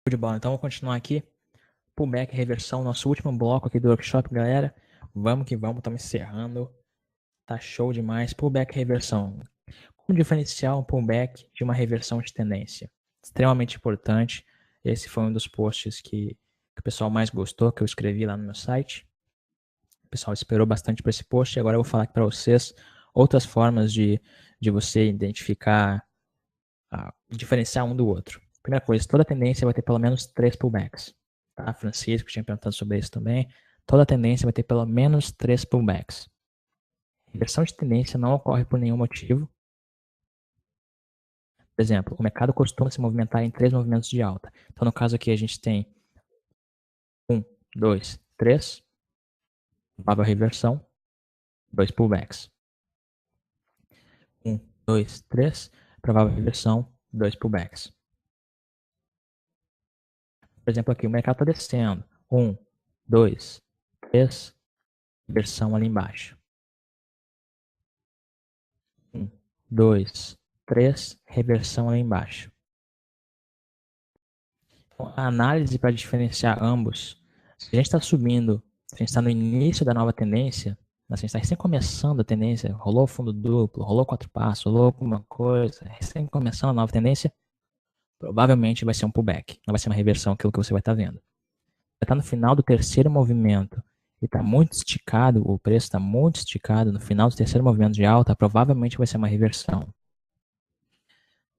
De bola. Então, vou continuar aqui. Pullback, reversão, nosso último bloco aqui do workshop, galera. Vamos que vamos, estamos encerrando. Tá show demais. Pullback, reversão. Como diferenciar um pullback de uma reversão de tendência? Extremamente importante. Esse foi um dos posts que o pessoal mais gostou, que eu escrevi lá no meu site. O pessoal esperou bastante para esse post e agora eu vou falar aqui para vocês outras formas de você identificar, diferenciar um do outro. Primeira coisa, toda tendência vai ter pelo menos 3 pullbacks. Tá? Francisco tinha perguntado sobre isso também. Toda tendência vai ter pelo menos 3 pullbacks. Inversão de tendência não ocorre por nenhum motivo. Por exemplo, o mercado costuma se movimentar em 3 movimentos de alta. Então, no caso aqui, a gente tem 1, 2, 3, provável reversão, 2 pullbacks. 1, 2, 3, provável reversão, 2 pullbacks. Por exemplo, aqui o mercado está descendo. 1, 2, 3, reversão ali embaixo. 1, 2, 3, reversão ali embaixo. Então, a análise para diferenciar ambos, se a gente está subindo, se a gente está no início da nova tendência, a gente está recém começando a tendência, rolou fundo duplo, rolou 4 passos, rolou alguma coisa, recém começando a nova tendência, provavelmente vai ser um pullback, não vai ser uma reversão, aquilo que você vai estar vendo. Vai estar no final do terceiro movimento e está muito esticado, o preço está muito esticado no final do terceiro movimento de alta, provavelmente vai ser uma reversão.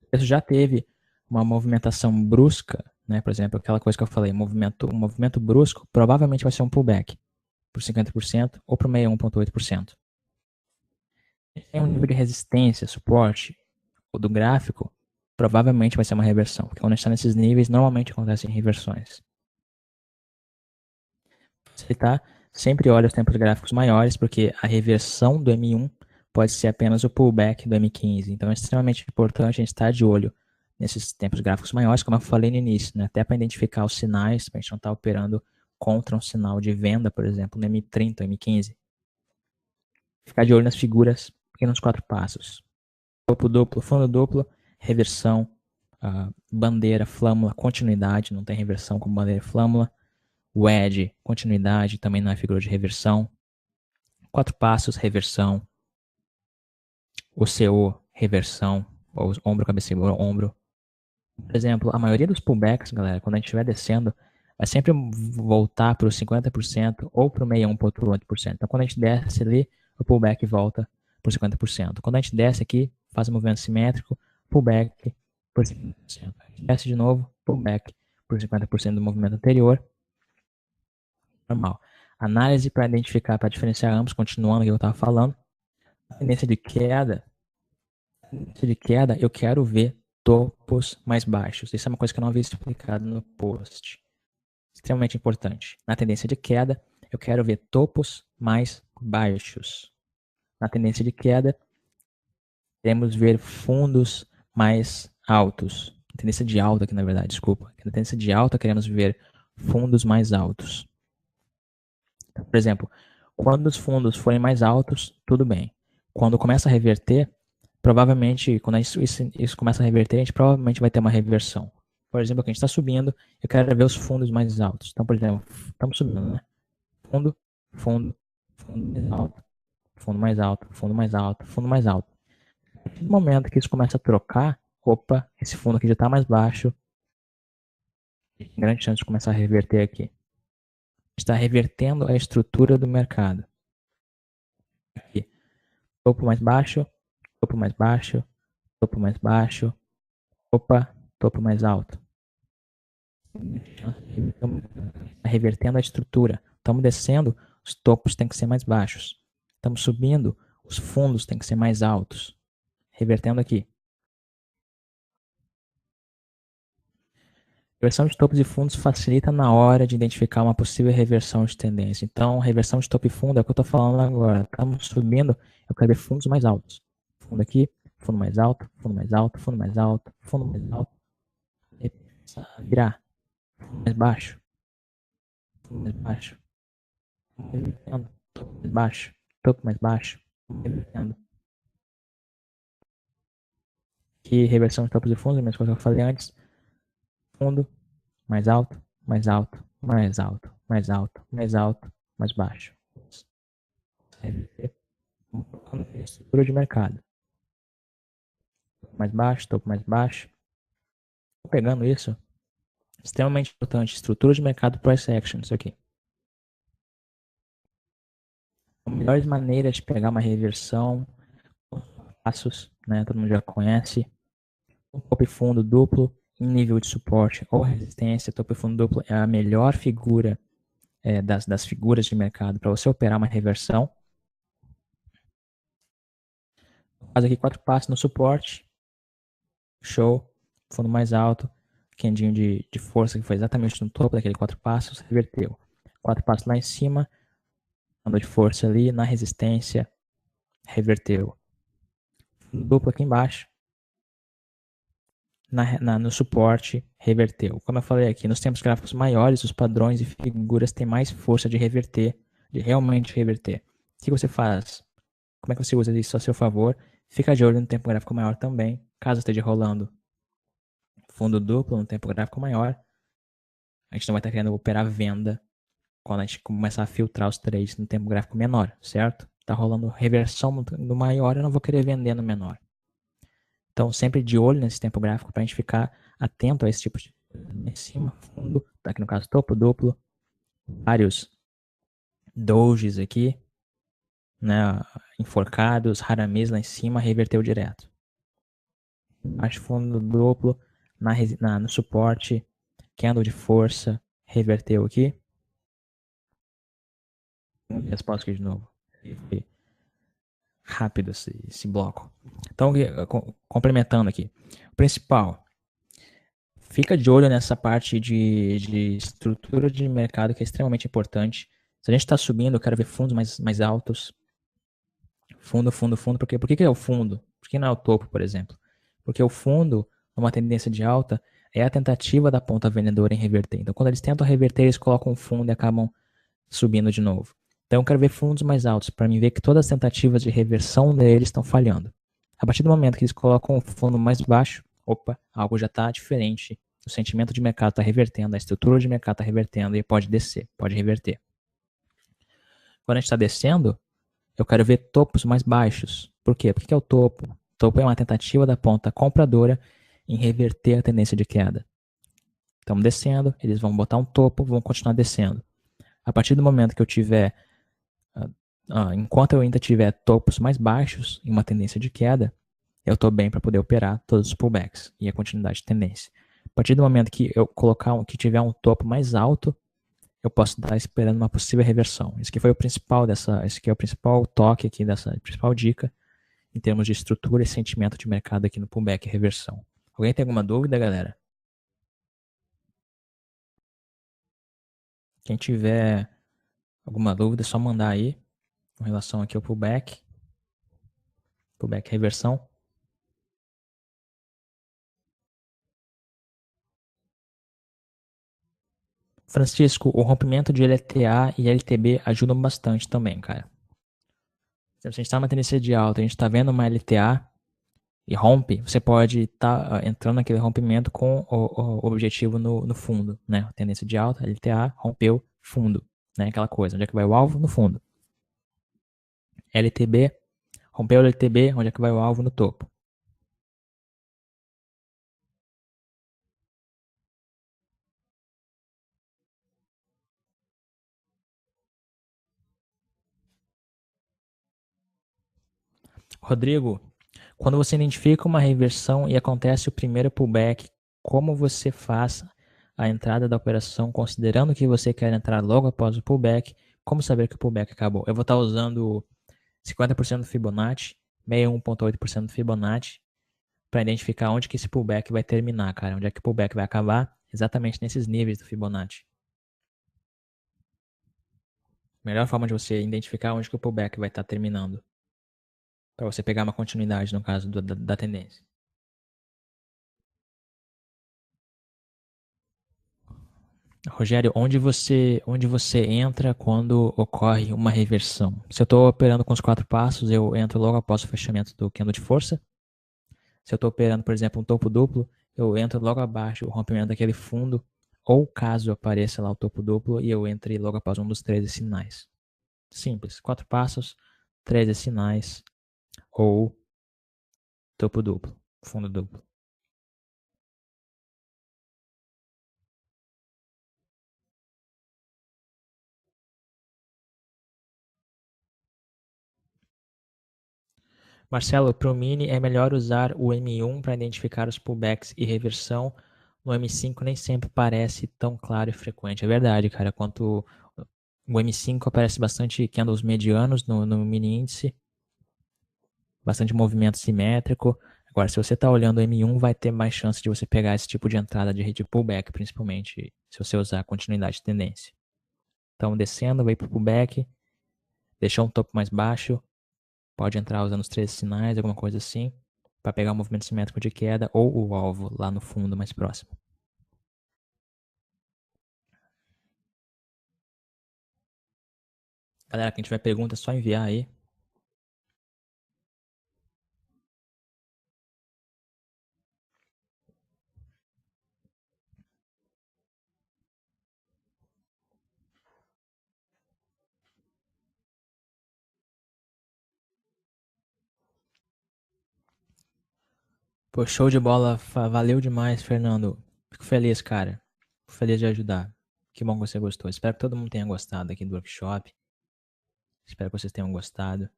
O preço já teve uma movimentação brusca, né? Por exemplo, aquela coisa que eu falei, um movimento brusco, provavelmente vai ser um pullback por 50% ou por 61,8%. Tem um nível de resistência, suporte, ou do gráfico, provavelmente vai ser uma reversão, porque quando a gente está nesses níveis, normalmente acontecem reversões. Facilitar, sempre olha os tempos gráficos maiores, porque a reversão do M1 pode ser apenas o pullback do M15. Então é extremamente importante a gente estar de olho nesses tempos gráficos maiores, como eu falei no início, né? Até para identificar os sinais, para a gente não estar operando contra um sinal de venda, por exemplo, no M30 ou M15. Ficar de olho nas figuras e nos 4 passos. Topo duplo, fundo duplo, reversão, bandeira, flâmula, continuidade, não tem reversão com bandeira e flâmula. Wedge, continuidade, também não é figura de reversão. 4 passos, reversão. OCO, reversão. Ou ombro, cabeça, ombro. Por exemplo, a maioria dos pullbacks, galera, quando a gente estiver descendo, vai sempre voltar para os 50% ou para o 61,8%. Então, quando a gente desce ali, o pullback volta por 50%. Quando a gente desce aqui, faz um movimento simétrico, pullback por 50%. A gente desce de novo, pullback por 50% do movimento anterior. Normal. Análise para identificar, para diferenciar ambos, continuando o que eu estava falando. A tendência de queda, eu quero ver topos mais baixos. Isso é uma coisa que eu não havia explicado no post. Extremamente importante. Na tendência de queda, eu quero ver topos mais baixos. Na tendência de queda, queremos ver fundos mais altos. Na tendência de alta aqui, na verdade, desculpa. Na tendência de alta, queremos ver fundos mais altos. Então, por exemplo, quando os fundos forem mais altos, tudo bem. Quando começa a reverter, provavelmente, quando isso começa a reverter, a gente provavelmente vai ter uma reversão. Por exemplo, aqui a gente está subindo, eu quero ver os fundos mais altos. Então, por exemplo, estamos subindo, né? Fundo, fundo, fundo mais alto, fundo mais alto, fundo mais alto, fundo mais alto. No momento que isso começa a trocar, opa, esse fundo aqui já está mais baixo, tem grande chance de começar a reverter aqui. Está revertendo a estrutura do mercado. Aqui, topo mais baixo, topo mais baixo, topo mais baixo, opa, topo mais alto. Revertendo a estrutura. Estamos descendo, os topos têm que ser mais baixos. Estamos subindo, os fundos têm que ser mais altos. Revertendo aqui. Reversão de topos e fundos facilita na hora de identificar uma possível reversão de tendência. Então, reversão de topo e fundo é o que eu estou falando agora. Estamos subindo, eu quero ver fundos mais altos. Fundo aqui, fundo mais alto, fundo mais alto, fundo mais alto, fundo mais alto. Virar. Fundo mais baixo. Fundo mais baixo. Revertendo. Topo mais baixo. Topo mais baixo. Revertendo. Aqui, reversão de topos e fundos, a mesma coisa que eu falei antes. Fundo, mais alto, mais alto, mais alto, mais alto, mais alto, mais baixo. Estrutura de mercado. Mais baixo, topo mais baixo. Tô pegando isso. Extremamente importante. Estrutura de mercado price action. Isso aqui. As melhores maneiras de pegar uma reversão. Passos, né? Todo mundo já conhece. Um topo e fundo duplo em nível de suporte ou resistência. Topo e fundo duplo é a melhor figura das figuras de mercado para você operar uma reversão. Faz aqui 4 passos no suporte. Show. Fundo mais alto. Candinho de força que foi exatamente no topo daquele 4 passos. Reverteu. 4 passos lá em cima. Andou de força ali na resistência. Reverteu. Duplo aqui embaixo. No suporte, reverteu. Como eu falei aqui, nos tempos gráficos maiores, os padrões e figuras têm mais força de reverter, de realmente reverter. O que você faz? Como é que você usa isso a seu favor? Fica de olho no tempo gráfico maior também, caso esteja rolando fundo duplo no tempo gráfico maior. A gente não vai estar querendo operar venda quando a gente começar a filtrar os trades no tempo gráfico menor, certo? Tá rolando reversão no maior, eu não vou querer vender no menor. Então, sempre de olho nesse tempo gráfico para a gente ficar atento a esse tipo de em cima, fundo, tá aqui no caso topo, duplo, vários dojis aqui, né, enforcados, haramis lá em cima, reverteu direto. Baixo fundo duplo, no suporte, candle de força, reverteu aqui. Resposta aqui de novo. Rápido esse bloco. Então, complementando aqui. O principal, fica de olho nessa parte de estrutura de mercado que é extremamente importante. Se a gente está subindo, eu quero ver fundos mais altos. Fundo, fundo, fundo. Por que é o fundo? Por que não é o topo, por exemplo? Porque o fundo, numa tendência de alta, é a tentativa da ponta vendedora em reverter. Então, quando eles tentam reverter, eles colocam um fundo e acabam subindo de novo. Então, eu quero ver fundos mais altos para mim ver que todas as tentativas de reversão deles estão falhando. A partir do momento que eles colocam o fundo mais baixo, opa, algo já está diferente. O sentimento de mercado está revertendo, a estrutura de mercado está revertendo e pode descer, pode reverter. Quando a gente está descendo, eu quero ver topos mais baixos. Por quê? Por que é o topo? O topo é uma tentativa da ponta compradora em reverter a tendência de queda. Estamos descendo, eles vão botar um topo, vão continuar descendo. A partir do momento que eu tiver, enquanto eu ainda tiver topos mais baixos em uma tendência de queda, eu estou bem para poder operar todos os pullbacks e a continuidade de tendência. A partir do momento que eu que tiver um topo mais alto, eu posso estar esperando uma possível reversão. Esse aqui foi o principal esse aqui é o principal toque aqui dessa principal dica em termos de estrutura e sentimento de mercado aqui no pullback e reversão. Alguém tem alguma dúvida, galera? Quem tiver alguma dúvida, é só mandar aí com relação aqui ao pullback reversão. Francisco, o rompimento de LTA e LTB ajudam bastante também, cara. Se a gente está numa tendência de alta, a gente está vendo uma LTA e rompe, você pode estar entrando naquele rompimento com o objetivo no fundo, né? Tendência de alta, LTA, rompeu, fundo, né? Aquela coisa, onde é que vai o alvo? No fundo. LTB, rompeu o LTB, onde é que vai o alvo? No topo. Rodrigo, quando você identifica uma reversão e acontece o primeiro pullback, como você faz a entrada da operação, considerando que você quer entrar logo após o pullback, como saber que o pullback acabou? Eu vou estar usando 50% do Fibonacci, 61,8% do Fibonacci, para identificar onde que esse pullback vai terminar, cara. Onde é que o pullback vai acabar? Exatamente nesses níveis do Fibonacci. Melhor forma de você identificar onde que o pullback vai estar terminando. Para você pegar uma continuidade, no caso da tendência. Rogério, onde você entra quando ocorre uma reversão? Se eu estou operando com os 4 passos, eu entro logo após o fechamento do candle de força. Se eu estou operando, por exemplo, um topo duplo, eu entro logo abaixo o rompimento daquele fundo ou caso apareça lá o topo duplo e eu entre logo após um dos 13 sinais. Simples, 4 passos, 13 sinais ou topo duplo, fundo duplo. Marcelo, para o Mini é melhor usar o M1 para identificar os pullbacks e reversão. No M5 nem sempre parece tão claro e frequente. É verdade, cara. Quanto o M5 aparece bastante candles medianos no mini índice, bastante movimento simétrico. Agora, se você está olhando o M1, vai ter mais chance de você pegar esse tipo de entrada de rede pullback, principalmente se você usar a continuidade de tendência. Então, descendo, vai para o pullback, deixou um topo mais baixo, pode entrar usando os 13 sinais, alguma coisa assim, para pegar o movimento simétrico de queda ou o alvo lá no fundo mais próximo. Galera, quem tiver pergunta é só enviar aí. Pô, show de bola, valeu demais, Fernando. Fico feliz, cara. Fico feliz de ajudar. Que bom que você gostou. Espero que todo mundo tenha gostado aqui do workshop. Espero que vocês tenham gostado.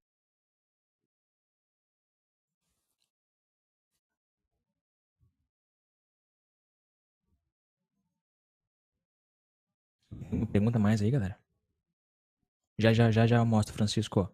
Pergunta mais aí, galera. Já eu mostro, Francisco.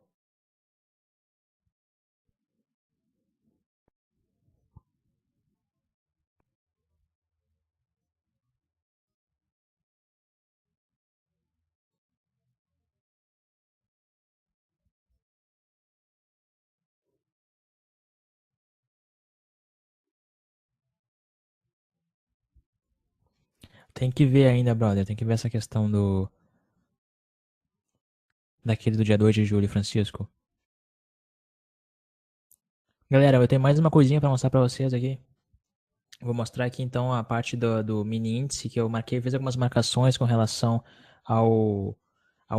Tem que ver ainda, brother. Tem que ver essa questão daquele do dia 2 de julho, Francisco. Galera, eu tenho mais uma coisinha pra mostrar pra vocês aqui. Vou mostrar aqui então a parte do mini índice que eu marquei, fiz algumas marcações com relação ao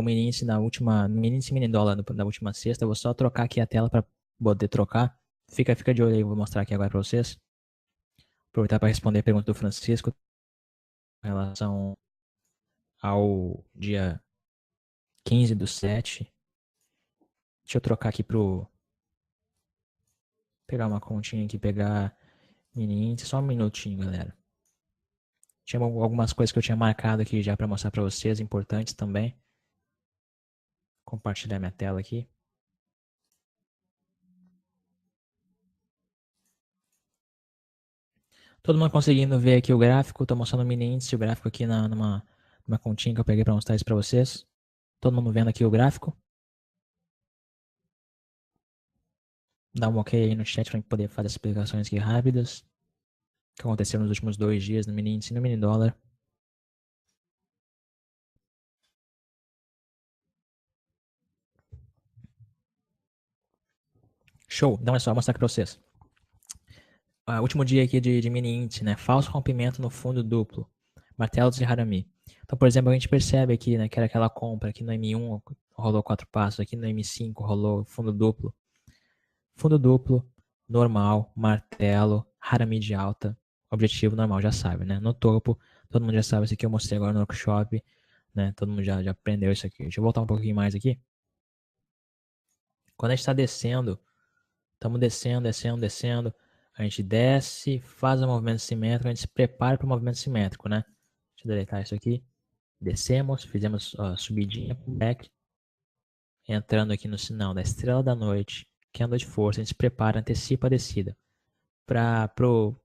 mini índice mini índice mini dólar da última sexta. Eu vou só trocar aqui a tela para poder trocar. Fica de olho aí, eu vou mostrar aqui agora para vocês. Aproveitar para responder a pergunta do Francisco com relação ao dia 15/7. Deixa eu trocar aqui pro pegar uma continha aqui, pegar mini índice, só um minutinho, galera. Tinha algumas coisas que eu tinha marcado aqui já para mostrar para vocês, importantes também. Compartilhar minha tela aqui. Todo mundo conseguindo ver aqui o gráfico, tô mostrando o mini índice, o gráfico aqui numa continha que eu peguei para mostrar isso para vocês. Todo mundo vendo aqui o gráfico. Dá um ok aí no chat para poder fazer as explicações aqui rápidas. Que aconteceram nos últimos 2 dias no mini índice e no mini dólar. Show, então é só mostrar aqui para vocês. Último dia aqui de mini índice, né? Falso rompimento no fundo duplo. Martelos de Harami. Então, por exemplo, a gente percebe aqui, né, que era aquela compra aqui no M1 rolou 4 passos, aqui no M5 rolou fundo duplo. Fundo duplo, normal, martelo, Harami de alta. Objetivo normal, já sabe, né? No topo, todo mundo já sabe isso aqui, eu mostrei agora no workshop, né? Todo mundo já aprendeu isso aqui. Deixa eu voltar um pouquinho mais aqui. Quando a gente está descendo, estamos descendo. A gente desce, faz o movimento simétrico, a gente se prepara para o movimento simétrico, né? Deixa eu deletar isso aqui. Descemos, fizemos a subidinha, back, entrando aqui no sinal da estrela da noite, candle de força, a gente se prepara, antecipa a descida para pro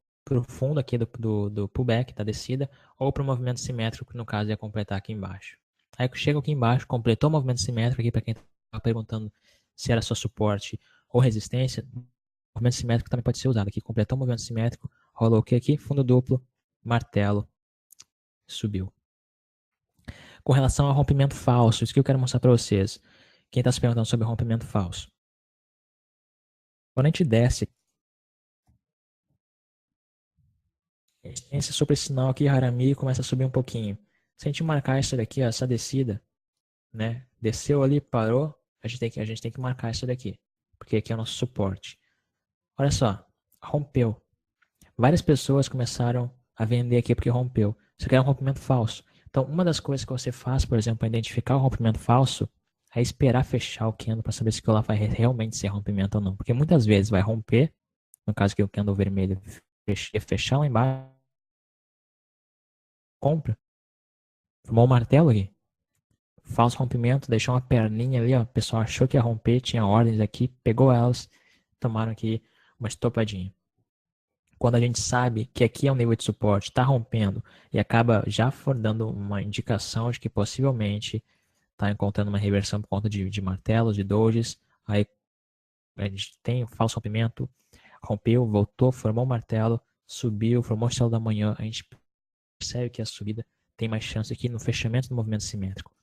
fundo aqui do pullback, da descida, ou para o movimento simétrico, que no caso ia completar aqui embaixo. Aí chega aqui embaixo, completou o movimento simétrico aqui, para quem estava perguntando se era só suporte ou resistência, o movimento simétrico também pode ser usado aqui. Completou o movimento simétrico, rolou o que aqui? Fundo duplo, martelo, subiu. Com relação ao rompimento falso, isso que eu quero mostrar para vocês. Quem está se perguntando sobre rompimento falso. Quando a gente desce, A gente tem esse super sinal aqui, Harami, e começa a subir um pouquinho. Se a gente marcar isso daqui, ó, essa descida, né? Desceu ali, parou, a gente tem que marcar isso daqui. Porque aqui é o nosso suporte. Olha só, rompeu. Várias pessoas começaram a vender aqui porque rompeu. Isso aqui é um rompimento falso. Então, uma das coisas que você faz, por exemplo, para identificar o rompimento falso, é esperar fechar o candle para saber se aquilo lá vai realmente ser rompimento ou não. Porque muitas vezes vai romper, no caso que o candle vermelho fechar lá embaixo, compra, formou um martelo aqui. Falso rompimento, deixou uma perninha ali, ó. O pessoal achou que ia romper, tinha ordens aqui, pegou elas, tomaram aqui uma estopadinha. Quando a gente sabe que aqui é um nível de suporte, está rompendo e acaba já dando uma indicação de que possivelmente está encontrando uma reversão por conta de martelos, de dojis, aí a gente tem o falso rompimento, rompeu, voltou, formou um martelo, subiu, formou o céu da manhã, a gente percebe que a subida tem mais chance aqui no fechamento do movimento simétrico.